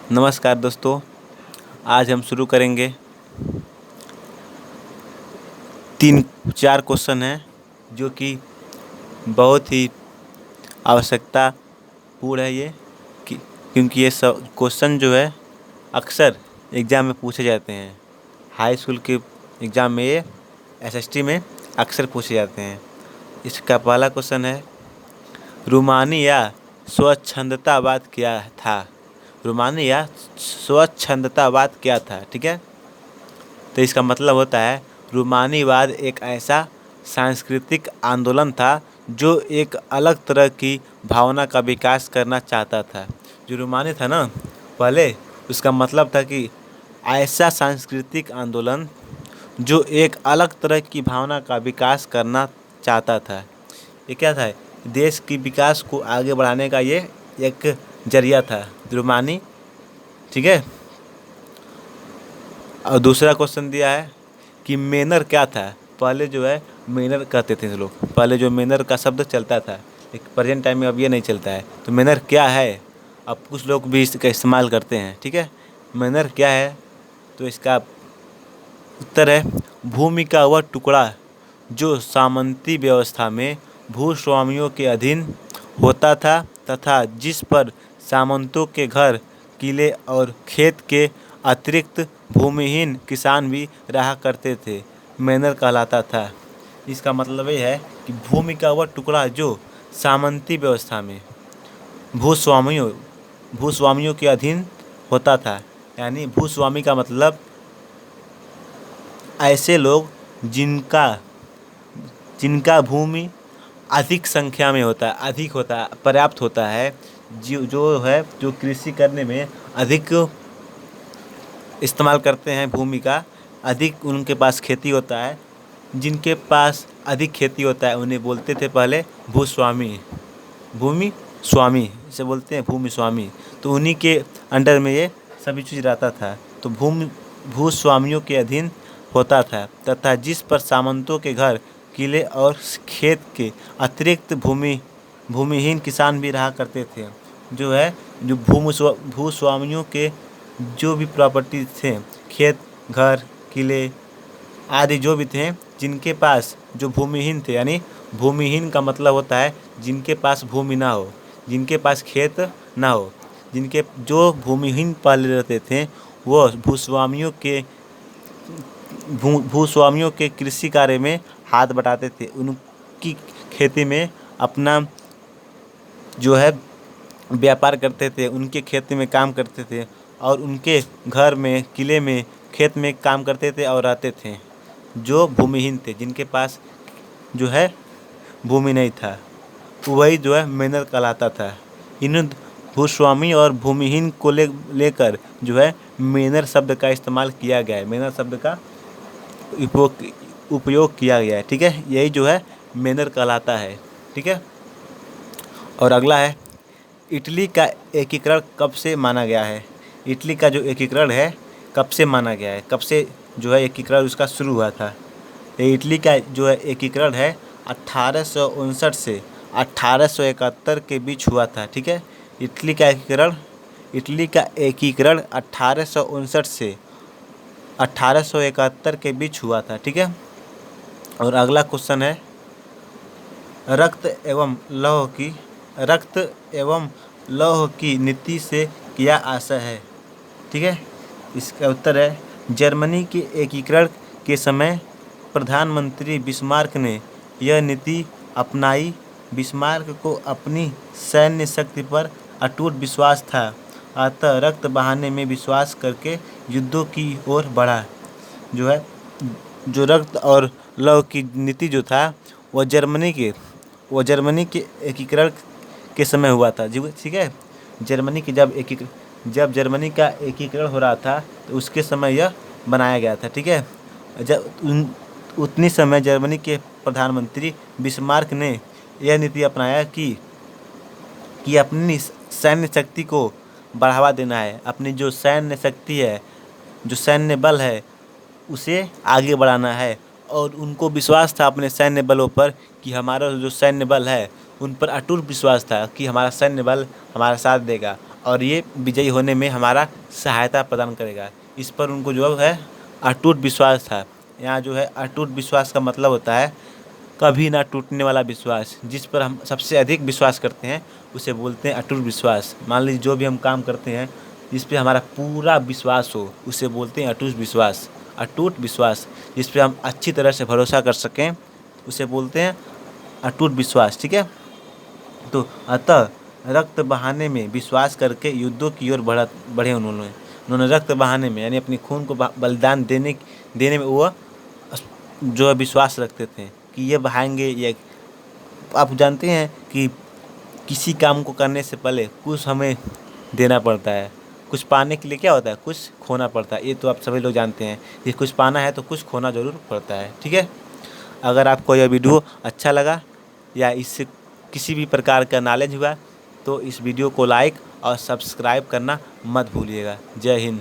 नमस्कार दोस्तों, आज हम शुरू करेंगे। 3-4 क्वेश्चन हैं जो कि बहुत ही आवश्यकतापूर्ण है क्योंकि ये सब क्वेश्चन जो है अक्सर एग्ज़ाम में पूछे जाते हैं। हाई स्कूल के एग्ज़ाम में ये एसएसटी में अक्सर पूछे जाते हैं। इसका पहला क्वेश्चन है, रूमानी या स्वच्छंदतावाद क्या था? रूमानी या स्वच्छंदतावाद क्या था? ठीक है, तो इसका मतलब होता है रूमानीवाद एक ऐसा सांस्कृतिक आंदोलन था जो एक अलग तरह की भावना का विकास करना चाहता था। जो रूमानी था ना पहले, उसका मतलब था कि ऐसा सांस्कृतिक आंदोलन जो एक अलग तरह की भावना का विकास करना चाहता था। ये क्या था? देश की विकास को आगे बढ़ाने का ये एक जरिया था रूमानी। ठीक है, और दूसरा क्वेश्चन दिया है कि मैनर क्या था? पहले जो है मैनर कहते थे लोग, पहले जो मैनर का शब्द चलता था, एक प्रेजेंट टाइम में अब ये नहीं चलता है। तो मैनर क्या है? अब कुछ लोग भी इसका इस्तेमाल करते हैं। ठीक है, मैनर क्या है? तो इसका उत्तर है भूमि का वह टुकड़ा जो सामंती व्यवस्था में भूस्वामियों के अधीन होता था तथा जिस पर सामंतों के घर, किले और खेत के अतिरिक्त भूमिहीन किसान भी रहा करते थे, मैनर कहलाता था। इसका मतलब ये है कि भूमि का वह टुकड़ा जो सामंती व्यवस्था में भूस्वामियों के अधीन होता था, यानी भूस्वामी का मतलब ऐसे लोग जिनका भूमि अधिक संख्या में होता है, अधिक होता है, पर्याप्त होता है, जो कृषि करने में अधिक इस्तेमाल करते हैं भूमि का, अधिक उनके पास खेती होता है। जिनके पास अधिक खेती होता है उन्हें बोलते थे पहले भूस्वामी, भूमि स्वामी इसे बोलते हैं, भूमि स्वामी। तो उन्हीं के अंडर में ये सभी चीज़ रहता था। तो भूस्वामियों के अधीन होता था तथा जिस पर सामंतों के घर, किले और खेत के अतिरिक्त भूमिहीन किसान भी रहा करते थे। जो भूस्वामियों के जो भी प्रॉपर्टी थे, खेत, घर, किले आदि जो भी थे, जिनके पास जो भूमिहीन थे, यानी भूमिहीन का मतलब होता है जिनके पास भूमि ना हो, जिनके पास खेत ना हो, जो भूमिहीन पहले रहते थे, वो भूस्वामियों के कृषि कार्य में हाथ बटाते थे। उनकी खेती में अपना जो है व्यापार करते थे, उनके खेती में काम करते थे और उनके घर में, किले में, खेत में काम करते थे और रहते थे। जो भूमिहीन थे, जिनके पास जो है भूमि नहीं था, वही जो है मैनर कहलाता था। इन भूस्वामी और भूमिहीन को लेकर जो है मैनर शब्द का इस्तेमाल किया गया है, मैनर शब्द का उपयोग किया गया है। ठीक है, यही जो है मैनर कहलाता है। ठीक है, और अगला है, इटली का एकीकरण कब से माना गया है? इटली का जो एकीकरण है कब से माना गया है? कब से जो है एकीकरण उसका शुरू हुआ था? इटली का जो है एकीकरण है 1859 से 1871 के बीच हुआ था। ठीक है, इटली का एकीकरण 1859 से 1871 के बीच हुआ था। ठीक है, और अगला क्वेश्चन है, रक्त एवं लौह की नीति से क्या आशय है? ठीक है, इसका उत्तर है जर्मनी के एकीकरण के समय प्रधानमंत्री बिस्मार्क ने यह नीति अपनाई। बिस्मार्क को अपनी सैन्य शक्ति पर अटूट विश्वास था, अतः रक्त बहाने में विश्वास करके युद्धों की ओर बढ़ा। जो रक्त और लौह की नीति जो था वह जर्मनी के एकीकरण के समय हुआ था। ठीक है, जब जर्मनी का एकीकरण हो रहा था तो उसके समय यह बनाया गया था। ठीक है, उतनी समय जर्मनी के प्रधानमंत्री बिस्मार्क ने यह नीति अपनाया कि अपनी सैन्य शक्ति को बढ़ावा देना है, अपनी जो सैन्य शक्ति है, जो सैन्य बल है, उसे आगे बढ़ाना है। और उनको विश्वास था अपने सैन्य बलों पर कि हमारा जो सैन्य बल है उन पर अटूट विश्वास था कि हमारा सैन्य बल हमारा साथ देगा और ये विजयी होने में हमारा सहायता प्रदान करेगा। इस पर उनको जो है अटूट विश्वास था। यहाँ जो है अटूट विश्वास का मतलब होता है कभी ना टूटने वाला विश्वास। जिस पर हम सबसे अधिक विश्वास करते हैं उसे बोलते हैं अटूट विश्वास। मान लीजिए जो भी हम काम करते हैं जिस पे हमारा पूरा विश्वास हो उसे बोलते हैं अटूट विश्वास। अटूट विश्वास जिस पे हम अच्छी तरह से भरोसा कर सकें उसे बोलते हैं अटूट विश्वास। ठीक है। तो अतः रक्त बहाने में विश्वास करके युद्धों की ओर बढ़े उन्होंने रक्त बहाने में यानी अपनी खून को बलिदान देने में वो जो है विश्वास रखते थे कि ये बहाएंगे। ये आप जानते हैं कि किसी काम को करने से पहले कुछ हमें देना पड़ता है। कुछ पाने के लिए क्या होता है, कुछ खोना पड़ता है। ये तो आप सभी लोग जानते हैं कि कुछ पाना है तो कुछ खोना ज़रूर पड़ता है। ठीक है। अगर आपको यह वीडियो अच्छा लगा या इससे किसी भी प्रकार का नॉलेज हुआ तो इस वीडियो को लाइक और सब्सक्राइब करना मत भूलिएगा। जय हिंद।